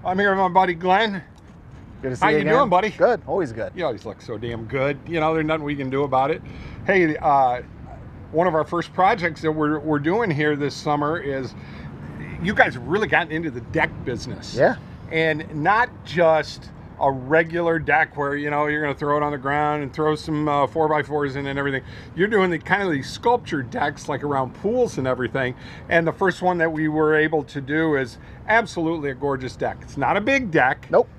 I'm here with my buddy Glenn. Good to see How you you again. doing, buddy? Good, always good. You always look so damn good. You know, there's nothing we can do about it. Hey, one of our first projects that we're doing here this summer is you guys have really gotten into the deck business. Yeah. And not just a regular deck where, you know, you're going to throw it on the ground and throw some 4x4s in and everything. You're doing the kind of these sculptured decks like around pools and everything. And the first one that we were able to do is absolutely a gorgeous deck. It's not a big deck. Nope.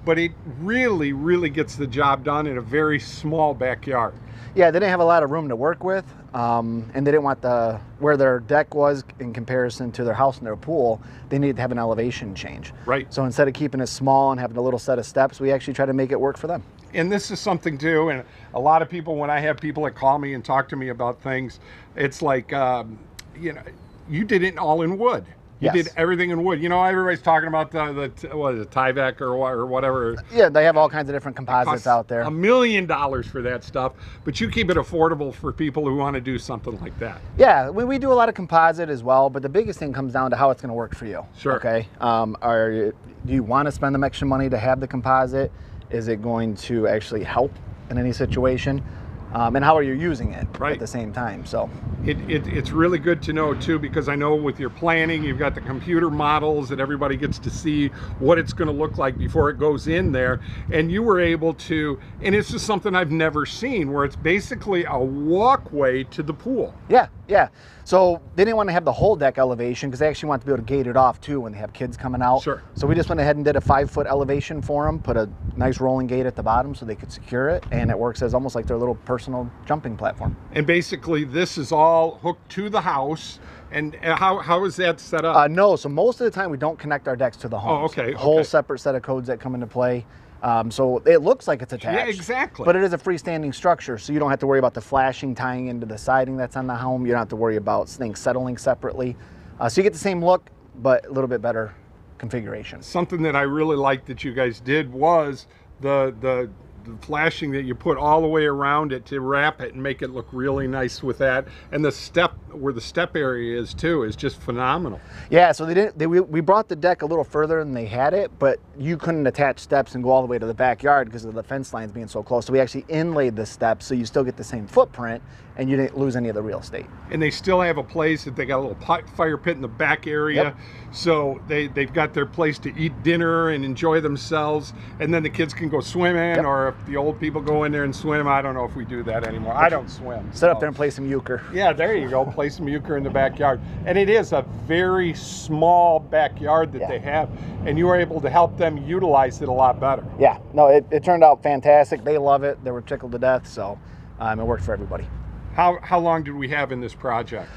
But it really, really gets the job done in a very small backyard. Yeah, they didn't have a lot of room to work with, and they didn't want where their deck was in comparison to their house and their pool. They needed to have an elevation change. Right. So instead of keeping it small and having a little set of steps, we actually try to make it work for them. And this is something too, and a lot of people, when I have people that call me and talk to me about things, it's like, you know, you did it all in wood. You Yes. did everything in wood. You know, everybody's talking about what is it, Tyvek or whatever. Yeah, they have all kinds of different composites out there. $1 million for that stuff, but you keep it affordable for people who want to do something like that. Yeah, we do a lot of composite as well, but the biggest thing comes down to how it's going to work for you. Sure. Okay. Do you want to spend the extra money to have the composite? Is it going to actually help in any situation? And how are you using it at the same time? So it's really good to know too, because I know with your planning, you've got the computer models that everybody gets to see what it's going to look like before it goes in there. And you were able to, and it's just something I've never seen, where it's basically a walkway to the pool. Yeah, yeah. So they didn't want to have the whole deck elevation because they actually want to be able to gate it off too when they have kids coming out. Sure. So we just went ahead and did a 5-foot elevation for them, put a nice rolling gate at the bottom so they could secure it, and it works as almost like their little personal jumping platform. And basically this is all hooked to the house. And how is that set up? No, so most of the time we don't connect our decks to the home. Oh, okay. Whole okay. separate set of codes that come into play. So it looks like it's attached. Yeah, exactly. But it is a freestanding structure, so you don't have to worry about the flashing tying into the siding that's on the home. You don't have to worry about things settling separately. So you get the same look, but a little bit better configuration. Something that I really liked that you guys did was the flashing that you put all the way around it to wrap it and make it look really nice with that. And the step, where the step area is too, is just phenomenal. Yeah, so we brought the deck a little further than they had it, but you couldn't attach steps and go all the way to the backyard because of the fence lines being so close. So we actually inlaid the steps so you still get the same footprint and you didn't lose any of the real estate. And they still have a place that they got a little fire pit in the back area. Yep. So they've got their place to eat dinner and enjoy themselves. And then the kids can go swimming, or if the old people go in there and swim. I don't know if we do that anymore. I don't swim. Sit up there and play some euchre. Yeah, there you go. Play some euchre in the backyard. And it is a very small backyard that they have. And you were able to help them utilize it a lot better. Yeah, no, it turned out fantastic. They love it. They were tickled to death. So it worked for everybody. How long did we have in this project?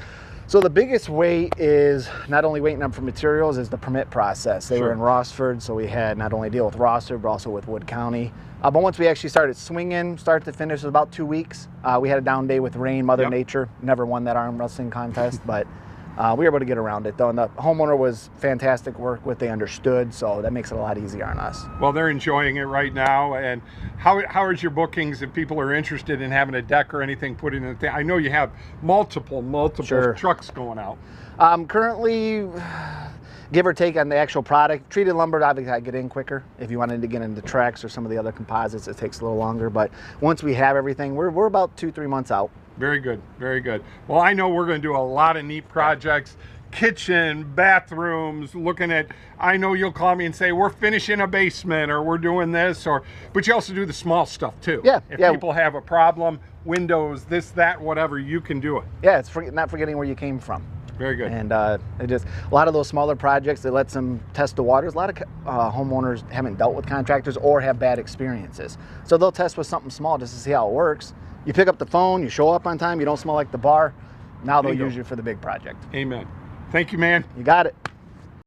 So the biggest wait is not only waiting up for materials, is the permit process. They were in Rossford, so we had not only deal with Rossford, but also with Wood County. But once we actually started swinging, start to finish, it was about 2 weeks. We had a down day with rain, Mother Nature. Never won that arm wrestling contest, but we were able to get around it though. And the homeowner was fantastic to work with. They understood, so that makes it a lot easier on us. Well, they're enjoying it right now. And how is your bookings if people are interested in having a deck or anything put in it? I know you have multiple trucks going out. Currently, give or take on the actual product, treated lumber, obviously I get in quicker. If you wanted to get into Trex or some of the other composites, it takes a little longer. But once we have everything, we're about 2-3 months out. Very good, very good. Well, I know we're going to do a lot of neat projects, kitchen, bathrooms, looking at, I know you'll call me and say, we're finishing a basement or we're doing this, but you also do the small stuff too. Yeah. If people have a problem, windows, this, that, whatever, you can do it. Yeah, it's not forgetting where you came from. Very good. And it just, a lot of those smaller projects, it lets them test the waters. A lot of homeowners haven't dealt with contractors or have bad experiences. So they'll test with something small just to see how it works. You pick up the phone, you show up on time, you don't smell like the bar. Now they'll use you for the big project. Amen. Thank you, man. You got it.